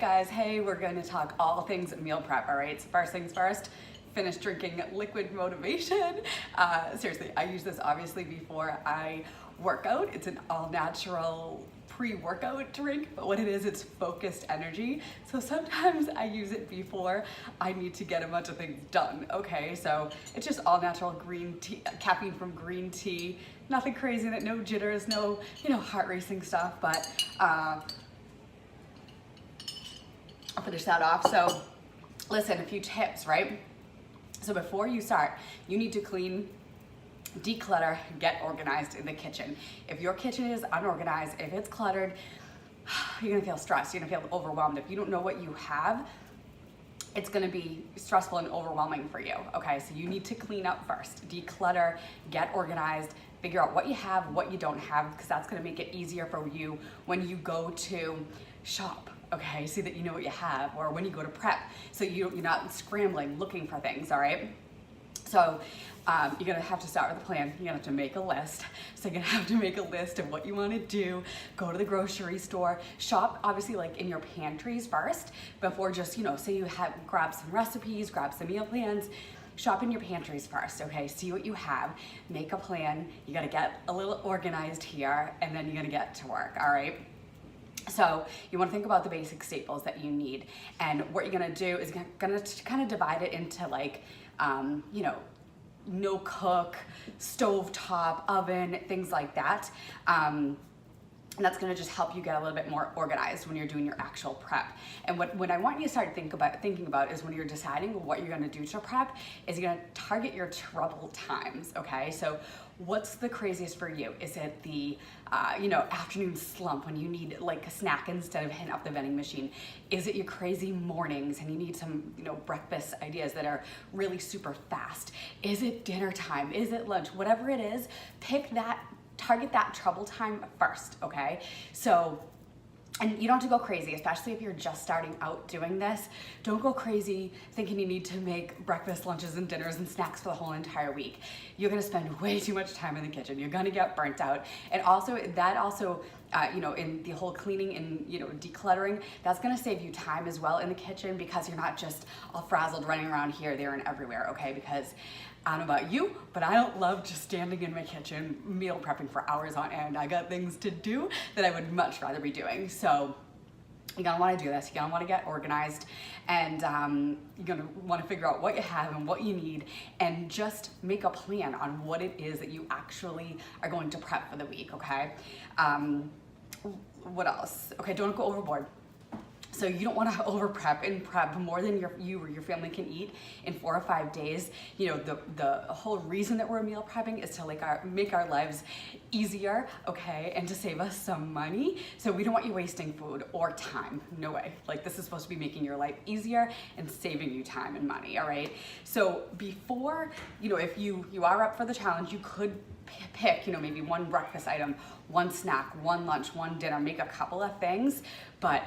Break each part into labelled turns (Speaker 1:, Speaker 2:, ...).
Speaker 1: guys, hey, we're going to talk all things meal prep, all right? So first things first, finish drinking liquid motivation. Seriously, I use this obviously before I work out. It's an all natural pre-workout drink, but what it is, it's focused energy. So sometimes I use it before I need to get a bunch of things done, okay? So it's just all natural green tea, caffeine from green tea, nothing crazy, that no jitters, no, heart racing stuff, but I'll finish that off. So listen, a few tips, right? So before you start, you need to clean, declutter, get organized in the kitchen. If your kitchen is unorganized, if it's cluttered, you're gonna feel stressed, you're gonna feel overwhelmed. If you don't know what you have, it's gonna be stressful and overwhelming for you, okay? So you need to clean up first, declutter, get organized, figure out what you have, what you don't have, because that's gonna make it easier for you when you go to shop, okay? See that you know what you have, or when you go to prep, so you're not scrambling, looking for things, all right? So you're gonna have to start with a plan. You're gonna have to make a list. So you're gonna have to make a list of what you wanna do, go to the grocery store, shop obviously like in your pantries first, before just, say you have, grab some recipes, grab some meal plans, shop in your pantries first, okay? See what you have, make a plan. You gotta get a little organized here, and then you're gonna get to work, all right? So you want to think about the basic staples that you need, and what you're gonna do is gonna kind of divide it into like, no cook, stovetop, oven, things like that. And that's gonna just help you get a little bit more organized when you're doing your actual prep. And what I want you to start thinking about is when you're deciding what you're gonna do to prep, is you're gonna target your trouble times, okay? So what's the craziest for you? Is it the afternoon slump when you need like a snack instead of hitting up the vending machine? Is it your crazy mornings and you need some breakfast ideas that are really super fast? Is it dinner time? Is it lunch? Whatever it is, target that trouble time first, okay? So, and you don't have to go crazy, especially if you're just starting out doing this. Don't go crazy thinking you need to make breakfast, lunches, and dinners and snacks for the whole entire week. You're gonna spend way too much time in the kitchen. You're gonna get burnt out. And also, in the whole cleaning and, decluttering, that's gonna save you time as well in the kitchen, because you're not just all frazzled running around here, there, and everywhere, okay? Because I don't know about you, but I don't love just standing in my kitchen meal prepping for hours on end. I got things to do that I would much rather be doing. So you're gonna wanna do this, you're gonna wanna get organized, and you're gonna wanna figure out what you have and what you need, and just make a plan on what it is that you actually are going to prep for the week, okay? What else? Okay, don't go overboard. So you don't want to over prep and prep more than you or your family can eat in 4 or 5 days. The whole reason that we're meal prepping is to make our lives easier, okay, and to save us some money. So we don't want you wasting food or time. No way. Like, this is supposed to be making your life easier and saving you time and money, all right? So before, if you are up for the challenge, you could pick, maybe one breakfast item, one snack, one lunch, one dinner, make a couple of things, but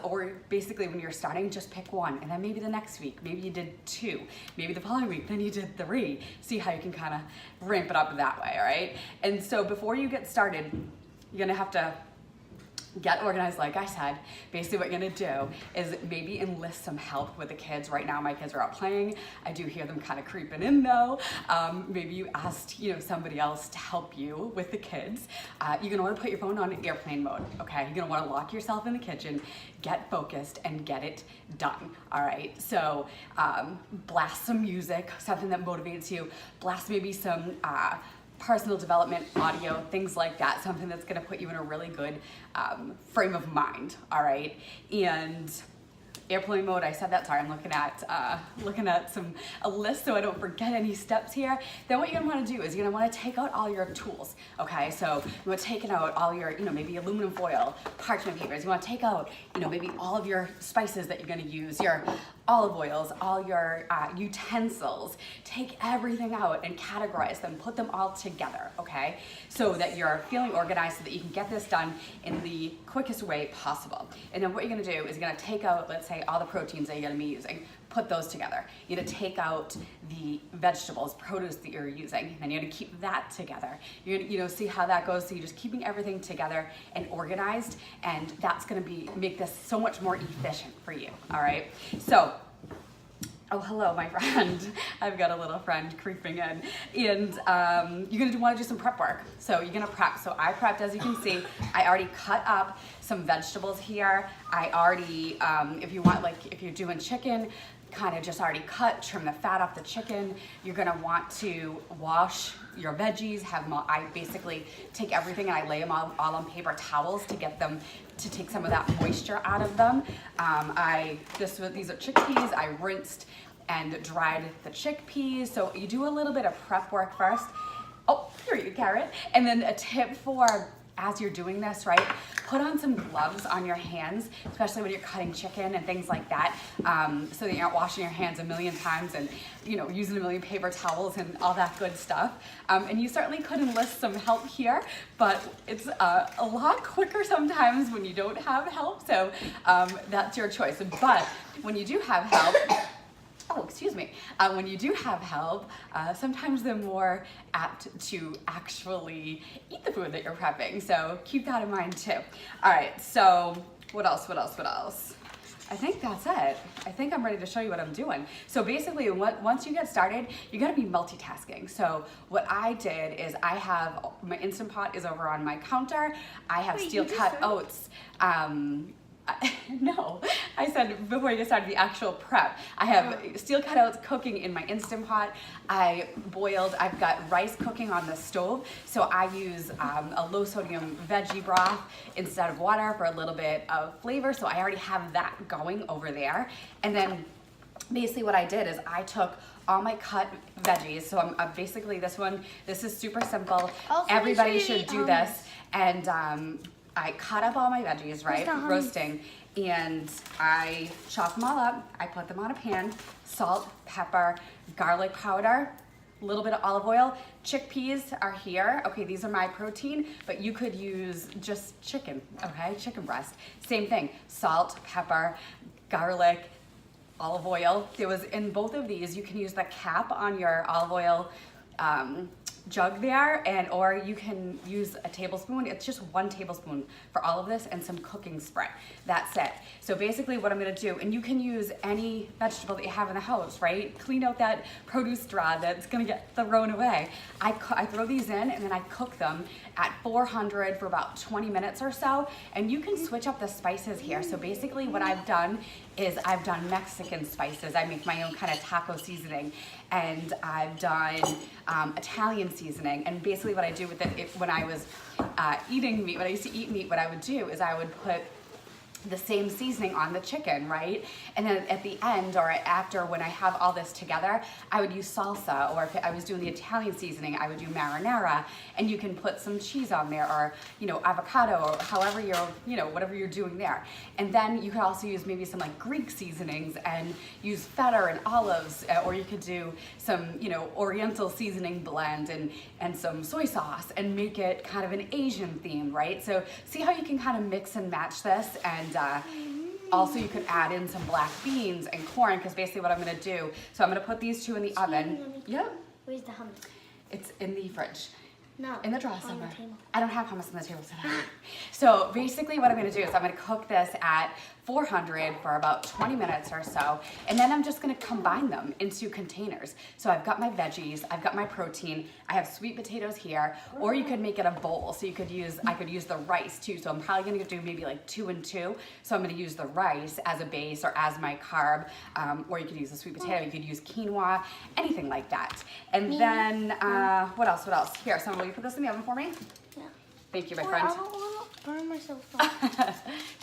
Speaker 1: or basically when you're starting, just pick one, and then maybe the next week, maybe you did 2, maybe the following week, then you did 3. See how you can kind of ramp it up that way, all right? And so before you get started, you're gonna have to get organized, like I said. Basically what you're gonna do is maybe enlist some help with the kids. Right now my kids are out playing. I do hear them kind of creeping in though. Maybe you asked somebody else to help you with the kids. You're gonna wanna put your phone on airplane mode, okay? You're gonna wanna lock yourself in the kitchen, get focused, and get it done, all right? So blast some music, something that motivates you. Blast maybe some personal development audio, things like that, something that's gonna put you in a really good frame of mind, all right? And airplane mode, I said that, sorry, I'm looking at a list so I don't forget any steps here. Then what you're gonna wanna do is you're gonna wanna take out all your tools, okay? So you wanna take out all your, maybe aluminum foil, parchment papers. You wanna take out, maybe all of your spices that you're gonna use, your olive oils, all your utensils. Take everything out and categorize them, put them all together, okay? So that you're feeling organized, so that you can get this done in the quickest way possible. And then what you're gonna do is you're gonna take out, let's say, say all the proteins that you're gonna be using, put those together. You're gonna take out the vegetables, produce that you're using, and you're gonna keep that together. You're gonna, see how that goes. So you're just keeping everything together and organized, and that's gonna make this so much more efficient for you, all right? So, oh, hello, my friend. I've got a little friend creeping in. And you're gonna wanna do some prep work. So you're gonna prep. So I prepped, as you can see, I already cut up some vegetables here. I already, if you're doing chicken, kind of just already cut, trim the fat off the chicken. You're gonna want to wash your veggies, have them all, I basically take everything and I lay them all on paper towels to get them, to take some of that moisture out of them. These are chickpeas, I rinsed and dried the chickpeas. So you do a little bit of prep work first. Oh, here you carrot. And then a tip for, as you're doing this, right, put on some gloves on your hands, especially when you're cutting chicken and things like that, so that you're not washing your hands a million times and using a million paper towels and all that good stuff. And you certainly could enlist some help here, but it's a lot quicker sometimes when you don't have help, so that's your choice. But when you do have help, when you do have help, sometimes they're more apt to actually eat the food that you're prepping. So keep that in mind too. All right, so what else? I think that's it. I think I'm ready to show you what I'm doing. So basically, once you get started, you gotta be multitasking. So what I did is I have, my Instant Pot is over on my counter. I have steel cut oats. No, I said before you get started the actual prep. I have steel cut oats cooking in my Instant Pot. I've got rice cooking on the stove. So I use a low sodium veggie broth instead of water for a little bit of flavor. So I already have that going over there. And then basically what I did is I took all my cut veggies. So I'm basically this is super simple. Everybody should do this. And I cut up all my veggies, right, roasting, and I chop them all up. I put them on a pan, salt, pepper, garlic powder, a little bit of olive oil. Chickpeas are here. Okay, these are my protein, but you could use just chicken, okay, chicken breast. Same thing, salt, pepper, garlic, olive oil. In both of these, you can use the cap on your olive oil jug there, or you can use a tablespoon. It's just 1 tablespoon for all of this and some cooking spray. That's it. So basically what I'm gonna do, and you can use any vegetable that you have in the house, right? Clean out that produce straw that's gonna get thrown away. I throw these in and then I cook them at 400 for about 20 minutes or so, and you can switch up the spices here. So basically what I've done is I've done Mexican spices. I make my own kind of taco seasoning, and I've done Italian seasoning. And basically what I do with it, when I was eating meat, when I used to eat meat, what I would do is I would put the same seasoning on the chicken, right? And then at the end or after, when I have all this together, I would use salsa, or if I was doing the Italian seasoning, I would do marinara, and you can put some cheese on there, or avocado, or however whatever you're doing there. And then you could also use maybe some like Greek seasonings and use feta and olives, or you could do some Oriental seasoning blend and some soy sauce and make it kind of an Asian theme, right? So see how you can kind of mix and match this. And also you could add in some black beans and corn, because basically what I'm gonna do, so I'm gonna put these 2 in the oven. Yep.
Speaker 2: Where's the hummus?
Speaker 1: It's in the fridge.
Speaker 2: No.
Speaker 1: In the drawer somewhere. I don't have hummus on the table today. So basically what I'm gonna do is I'm gonna cook this at 400 for about 20 minutes or so, and then I'm just gonna combine them into containers. So I've got my veggies, I've got my protein, I have sweet potatoes here, or you could make it a bowl. So I could use the rice too. So I'm probably gonna do maybe like 2 and 2. So I'm gonna use the rice as a base or as my carb, or you could use the sweet potato, you could use quinoa, anything like that. And then, what else? Here, so will you put this in the oven for me?
Speaker 2: Yeah.
Speaker 1: Thank you, my friend.
Speaker 2: I don't want to burn myself.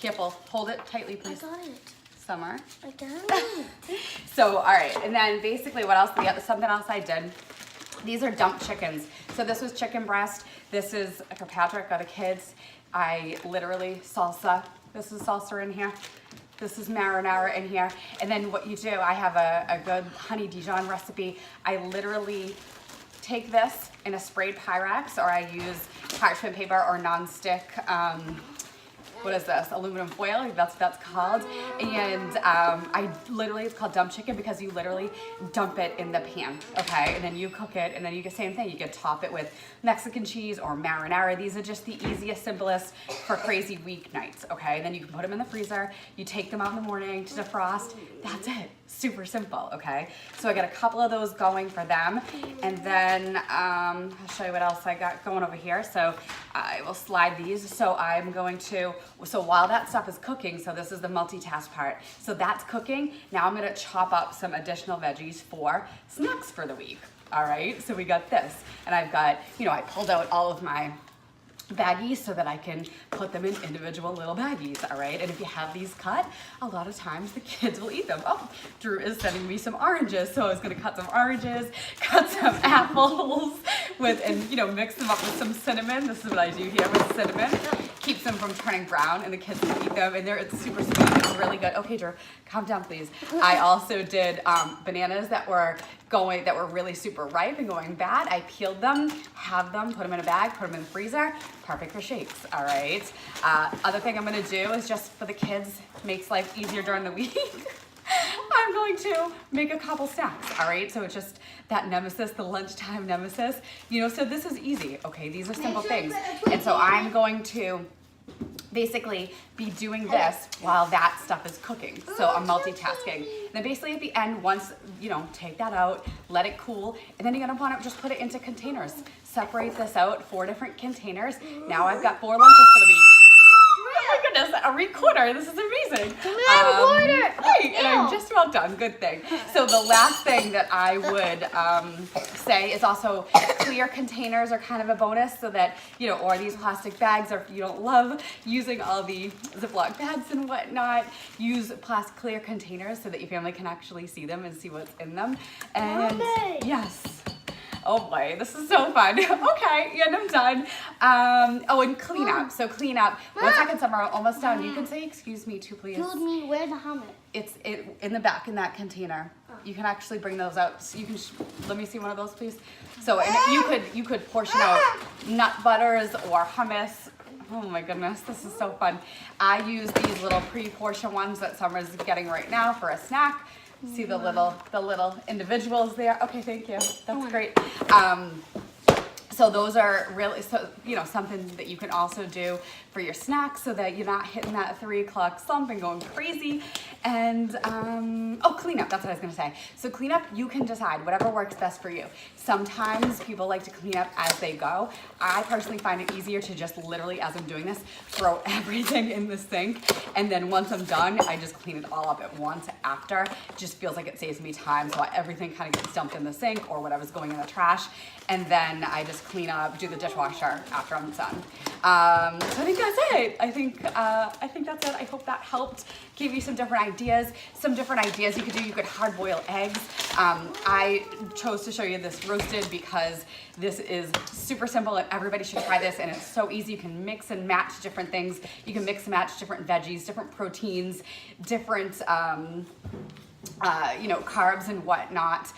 Speaker 1: Careful, hold it tightly, please.
Speaker 2: I got it.
Speaker 1: Summer.
Speaker 2: I got it.
Speaker 1: So, all right, and then basically what else, something else I did, these are dumped chickens. So this was chicken breast. This is for Patrick or the kids. I literally salsa. This is salsa in here. This is marinara in here. And then what you do, I have a good honey Dijon recipe. I literally take this in a sprayed Pyrex, or I use parchment paper or nonstick what is this, aluminum foil, that's what that's called. And I literally, it's called dump chicken because you literally dump it in the pan, okay? And then you cook it, and then you get same thing. You can top it with Mexican cheese or marinara. These are just the easiest, simplest for crazy weeknights, okay? Then you can put them in the freezer. You take them out in the morning to defrost. That's it. Super simple, okay? So I got a couple of those going for them. And then I'll show you what else I got going over here. So I will slide these. So I'm going to, so while that stuff is cooking, so this is the multitask part. So that's cooking. Now I'm gonna chop up some additional veggies for snacks for the week. All right, so we got this. And I've got, I pulled out all of my baggies so that I can put them in individual little baggies, all right? And if you have these cut, a lot of times the kids will eat them. Oh, Drew is sending me some oranges, so I was gonna cut some oranges, cut some apples, and mix them up with some cinnamon. This is what I do here with cinnamon. Keeps them from turning brown, and the kids can eat them, and it's super sweet. It's really good. Okay, Drew, calm down, please. I also did bananas that were really super ripe and going bad. I peeled them, have them, put them in a bag, put them in the freezer. Perfect for shakes, all right? Other thing I'm gonna do is just for the kids, makes life easier during the week. I'm going to make a couple snacks, all right? So it's just that nemesis, the lunchtime nemesis. So this is easy, okay? These are simple things. And so I'm going to basically be doing this while that stuff is cooking. So I'm multitasking. And then basically at the end, once, take that out, let it cool, and then you're gonna wanna just put it into containers. Separate this out, 4 different containers. Now I've got 4 lunches for the week. Oh my goodness, a recorder, this is amazing. Right, and I'm just about done, good thing. So the last thing that I would say is also clear containers are kind of a bonus so that, or these plastic bags, or if you don't love using all the Ziploc bags and whatnot, use clear containers so that your family can actually see them and see what's in them. And yes. Oh boy, this is so fun. Okay, and I'm done. And clean up. So clean up. 1 second, Summer, almost done. You can say excuse me too, please.
Speaker 2: Excuse me, where's the helmet?
Speaker 1: It's in the back in that container. You can actually bring those out. So you can, let me see one of those, please. So and you could portion out nut butters or hummus. Oh my goodness, this is so fun. I use these little pre-portioned ones that Summer's getting right now for a snack. See the little individuals there. Okay, thank you. That's great. So those are really, something that you can also do for your snacks so that you're not hitting that 3 o'clock slump and going crazy. And, cleanup, that's what I was gonna say. So cleanup, you can decide whatever works best for you. Sometimes people like to clean up as they go. I personally find it easier to just literally, as I'm doing this, throw everything in the sink. And then once I'm done, I just clean it all up at once after. It just feels like it saves me time. So everything kind of gets dumped in the sink or whatever's going in the trash. And then I just clean up, do the dishwasher after I'm done. So I think that's it. I think that's it. I hope that helped, give you some different ideas. Some different ideas you could do. You could hard boil eggs. I chose to show you this roasted because this is super simple and everybody should try this, and it's so easy. You can mix and match different things. You can mix and match different veggies, different proteins, different carbs and whatnot.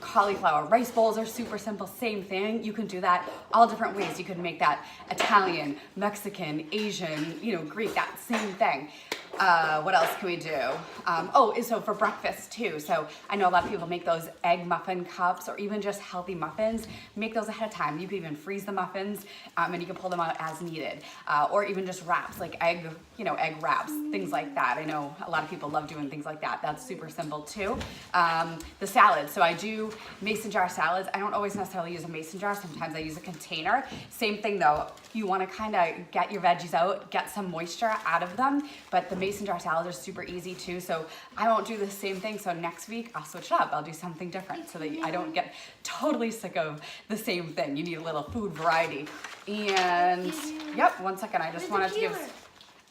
Speaker 1: Cauliflower rice bowls are super simple, same thing. You can do that all different ways. You can make that Italian, Mexican, Asian, Greek, that same thing. What else can we do? So for breakfast too. So I know a lot of people make those egg muffin cups or even just healthy muffins. Make those ahead of time. You can even freeze the muffins and you can pull them out as needed. Or even just wraps, like egg wraps, things like that. I know a lot of people love doing things like that. That's super simple too. The salads. So I do mason jar salads. I don't always necessarily use a mason jar. Sometimes I use a container. Same thing though. You want to kind of get your veggies out, get some moisture out of them, but the mason jar salads are super easy too. So I won't do the same thing. So next week I'll switch it up. I'll do something different so that I don't get totally sick of the same thing. You need a little food variety. And yep, 1 second. I just wanted to give,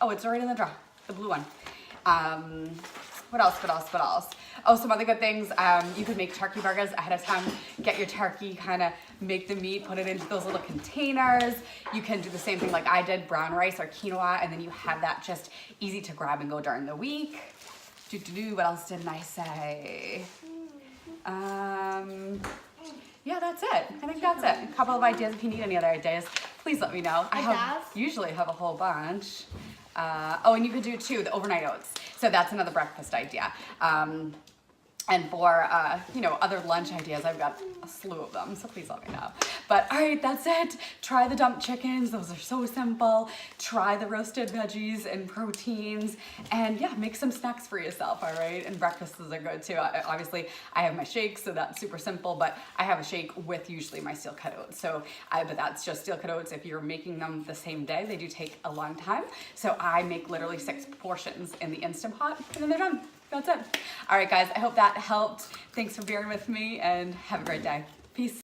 Speaker 1: it's right in the drawer, the blue one. What else? Oh, some other good things. You could make turkey burgers ahead of time. Get your turkey, kind of make the meat, put it into those little containers. You can do the same thing like I did, brown rice or quinoa, and then you have that just easy to grab and go during the week. What else didn't I say? Yeah, that's it. I think that's it. A couple of ideas. If you need any other ideas, please let me know. I usually have a whole bunch. Oh, and you could do too the overnight oats. So that's another breakfast idea. And for, you know, other lunch ideas, I've got a slew of them, so please let me know. But all right, that's it. Try the dumped chickens. Those are so simple. Try the roasted veggies and proteins. And yeah, make some snacks for yourself, all right? And breakfasts are good too. Obviously, I have my shakes, so that's super simple, but I have a shake with usually my steel cut oats. So, but that's just steel cut oats. If you're making them the same day, they do take a long time. So I make literally 6 portions in the Instant Pot, and then they're done. That's it. All right, guys, I hope that helped. Thanks for bearing with me, and have a great day. Peace.